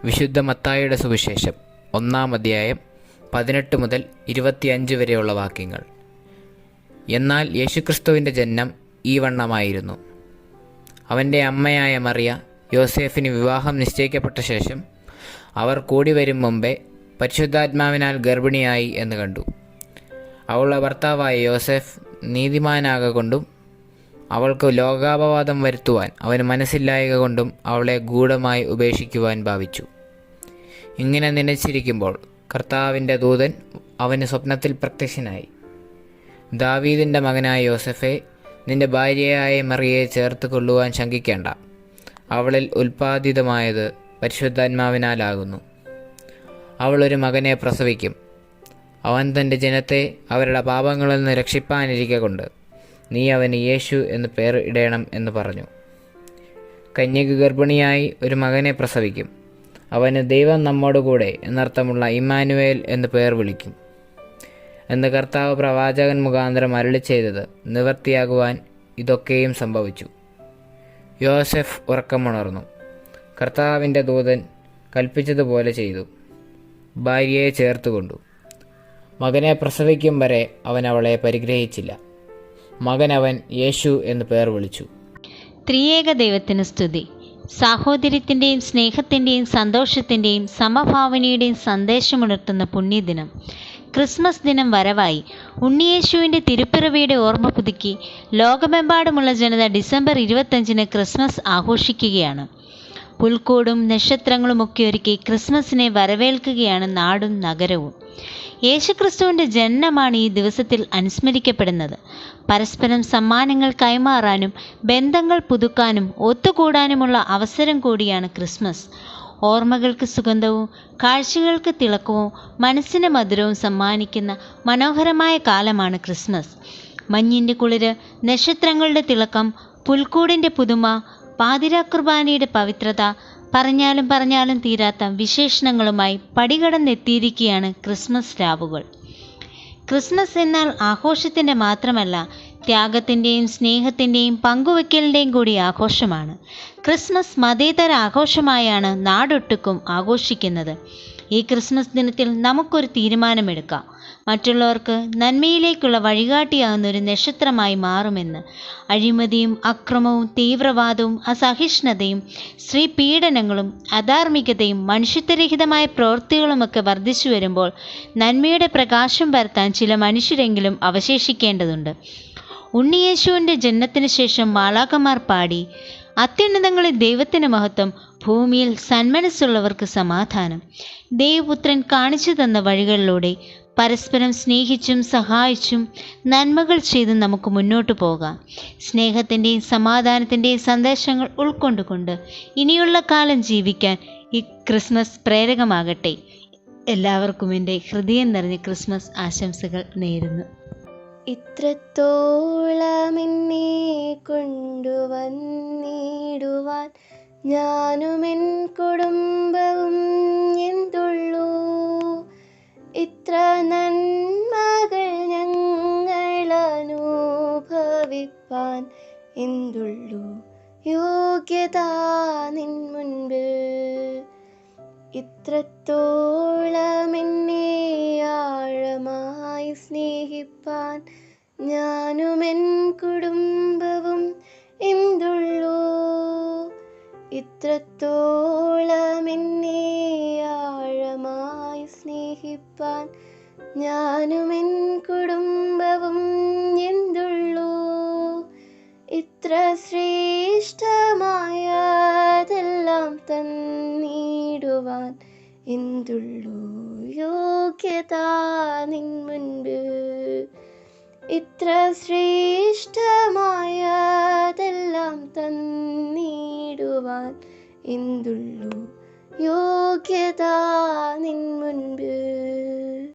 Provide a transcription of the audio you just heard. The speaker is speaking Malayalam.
വിശുദ്ധ മത്തായിയുടെ സുവിശേഷം 1-ാം അധ്യായം 18 മുതൽ 25 വരെയുള്ള വാക്യങ്ങൾ. എന്നാൽ യേശുക്രിസ്തുവിൻ്റെ ജനനം ഈ വണ്ണമായിരുന്നു. അവൻ്റെ അമ്മയായ മറിയ യോസേഫിന് വിവാഹം നിശ്ചയിക്കപ്പെട്ട ശേഷം അവർ കൂടി വരും മുമ്പേ പരിശുദ്ധാത്മാവിനാൽ ഗർഭിണിയായി എന്ന് കണ്ടു. അവളുടെ ഭർത്താവായ യോസേഫ് നീതിമാനാകൊണ്ടും അവൾക്ക് ലോകാപവാദം വരുത്തുവാൻ അവന് മനസ്സില്ലായക കൊണ്ടും അവളെ ഗൂഢമായി ഉപേക്ഷിക്കുവാൻ ഭാവിച്ചു. ഇങ്ങനെ നനച്ചിരിക്കുമ്പോൾ കർത്താവിൻ്റെ ദൂതൻ അവന് സ്വപ്നത്തിൽ പ്രത്യക്ഷനായി. ദാവീദിൻ്റെ മകനായ യോസഫേ, നിന്റെ ഭാര്യയായ മറിയയെ ചേർത്ത് കൊള്ളുവാൻ ശങ്കിക്കേണ്ട. അവളിൽ ഉൽപ്പാദിതമായത് പരിശുദ്ധാത്മാവിനാലാകുന്നു. അവളൊരു മകനെ പ്രസവിക്കും. അവൻ തൻ്റെ ജനത്തെ അവരുടെ പാപങ്ങളിൽ നിന്ന് രക്ഷിപ്പാനിരിക്കെ കൊണ്ട് നീ അവന് യേശു എന്ന് പേർ ഇടേണം എന്ന് പറഞ്ഞു. കന്യക ഗർഭിണിയായി ഒരു മകനെ പ്രസവിക്കും. അവന് ദൈവം നമ്മോടുകൂടെ എന്നർത്ഥമുള്ള ഇമ്മാനുവേൽ എന്ന് പേർ വിളിക്കും എന്ന് കർത്താവ് പ്രവാചകൻ മുഖാന്തരം അരുളി ചെയ്തത് നിവൃത്തിയാകുവാൻ ഇതൊക്കെയും സംഭവിച്ചു. യോസെഫ് ഉറക്കമുണർന്നു. കർത്താവിൻ്റെ ദൂതൻ കൽപ്പിച്ചതുപോലെ ചെയ്തു. ഭാര്യയെ ചേർത്തുകൊണ്ടു. മകനെ പ്രസവിക്കും വരെ അവൻ അവളെ പരിഗ്രഹിച്ചില്ല. മകൻ അവൻ യേശു എന്ന് പേർ വിളിച്ചു. ത്രിയേക ദൈവത്തിന് സ്തുതി. സാഹോദര്യത്തിൻ്റെയും സ്നേഹത്തിൻ്റെയും സന്തോഷത്തിൻ്റെയും സമഭാവനയുടെയും സന്ദേശമുണർത്തുന്ന പുണ്യദിനം ക്രിസ്മസ് ദിനം വരവായി. ഉണ്ണിയേശുവിൻ്റെ തിരുപ്പിറവിയുടെ ഓർമ്മ പുതുക്കി ലോകമെമ്പാടുമുള്ള ജനത ഡിസംബർ 25 ക്രിസ്മസ് ആഘോഷിക്കുകയാണ്. പുൽക്കൂടും നക്ഷത്രങ്ങളുമൊക്കെ ഒരുക്കി ക്രിസ്മസിനെ വരവേൽക്കുകയാണ് നാടും നഗരവും. യേശുക്രിസ്തുവിൻ്റെ ജനനമാണ് ഈ ദിവസത്തിൽ അനുസ്മരിക്കപ്പെടുന്നത്. പരസ്പരം സമ്മാനങ്ങൾ കൈമാറാനും ബന്ധങ്ങൾ പുതുക്കാനും ഒത്തുകൂടാനുമുള്ള അവസരം കൂടിയാണ് ക്രിസ്മസ്. ഓർമ്മകൾക്ക് സുഗന്ധവും കാഴ്ചകൾക്ക് തിളക്കവും മനസ്സിന് മധുരവും സമ്മാനിക്കുന്ന മനോഹരമായ കാലമാണ് ക്രിസ്മസ്. മഞ്ഞിൻ്റെ കുളിര്, നക്ഷത്രങ്ങളുടെ തിളക്കം, പുൽക്കൂടിൻ്റെ പുതുമ, പാതിരാ കുർബാനയുടെ പവിത്രത, പറഞ്ഞാലും തീരാത്ത വിശേഷണങ്ങളുമായി പടികടന്നെത്തിയിരിക്കുകയാണ് ക്രിസ്മസ് രാവുകൾ. ക്രിസ്മസ് എന്നാൽ ആഘോഷത്തിൻ്റെ മാത്രമല്ല, ത്യാഗത്തിൻ്റെയും സ്നേഹത്തിൻ്റെയും പങ്കുവയ്ക്കലിൻ്റെയും കൂടി ആഘോഷമാണ്. ക്രിസ്മസ് മതേതര ആഘോഷമായാണ് നാടൊട്ടുക്കും ആഘോഷിക്കുന്നത്. ഈ ക്രിസ്മസ് ദിനത്തിൽ നമുക്കൊരു തീരുമാനമെടുക്കാം. മറ്റുള്ളവർക്ക് നന്മയിലേക്കുള്ള വഴികാട്ടിയാകുന്ന ഒരു നക്ഷത്രമായി മാറുമെന്ന്. അഴിമതിയും അക്രമവും തീവ്രവാദവും അസഹിഷ്ണുതയും സ്ത്രീ പീഡനങ്ങളും അധാർമികതയും മനുഷ്യത്വരഹിതമായ പ്രവൃത്തികളുമൊക്കെ വർദ്ധിച്ചു വരുമ്പോൾ നന്മയുടെ പ്രകാശം പരത്താൻ ചില മനുഷ്യരെങ്കിലും അവശേഷിക്കേണ്ടതുണ്ട്. ഉണ്ണിയേശുവിൻ്റെ ജനനത്തിന് ശേഷം മാലാഖമാർ പാടി, അത്യുന്നതങ്ങളിൽ ദൈവത്തിന് മഹത്വം, ഭൂമിയിൽ സന്മനസ്സുള്ളവർക്ക് സമാധാനം. ദൈവപുത്രൻ കാണിച്ചു തന്ന വഴികളിലൂടെ പരസ്പരം സ്നേഹിച്ചും സഹായിച്ചും നന്മകൾ ചെയ്ത് നമുക്ക് മുന്നോട്ട് പോകാം. സ്നേഹത്തിൻ്റെയും സമാധാനത്തിൻ്റെയും സന്ദേശങ്ങൾ ഉൾക്കൊണ്ടുകൊണ്ട് ഇനിയുള്ള കാലം ജീവിക്കാൻ ഈ ക്രിസ്മസ് പ്രേരകമാകട്ടെ. എല്ലാവർക്കും എൻ്റെ ഹൃദയം നിറഞ്ഞ ക്രിസ്മസ് ആശംസകൾ നേരുന്നു. ഇത്രത്തോളം എന്നെ കൊണ്ടുവന്നിടുവാൻ ഞാനുമെൻ കുടുംബവും എന്തുള്ളൂ. ഇത്ര നന്മകൾ ഞങ്ങൾ അനുഭവിപ്പാൻ എന്തുള്ളൂ യോഗ്യത നിൻ മുൻപിൽ. ഇത്രത്തോളം എന്നെ ആഴമായി സ്നേഹിപ്പാൻ ഞാനുമെൻ കുടുംബവും എന്തുള്ളൂ. ഇത്രത്തോളം എന്നെ ആഴമായി സ്നേഹിപ്പാൻ ഞാനുമെൻ കുടുംബവും എന്തുള്ളൂ. ഇത്ര ശ്രേഷ്ഠമായതെല്ലാം തന്നിടുവാൻ എന്തുള്ളൂ യോഗ്യത നിൻ മുൻപിൽ. ഇത്ര ശ്രേഷ്ഠമായതെല്ലാം തന്നിടുവാൻ എന്തുള്ളൂ യോഗ്യത നിൻ മുൻപിൽ.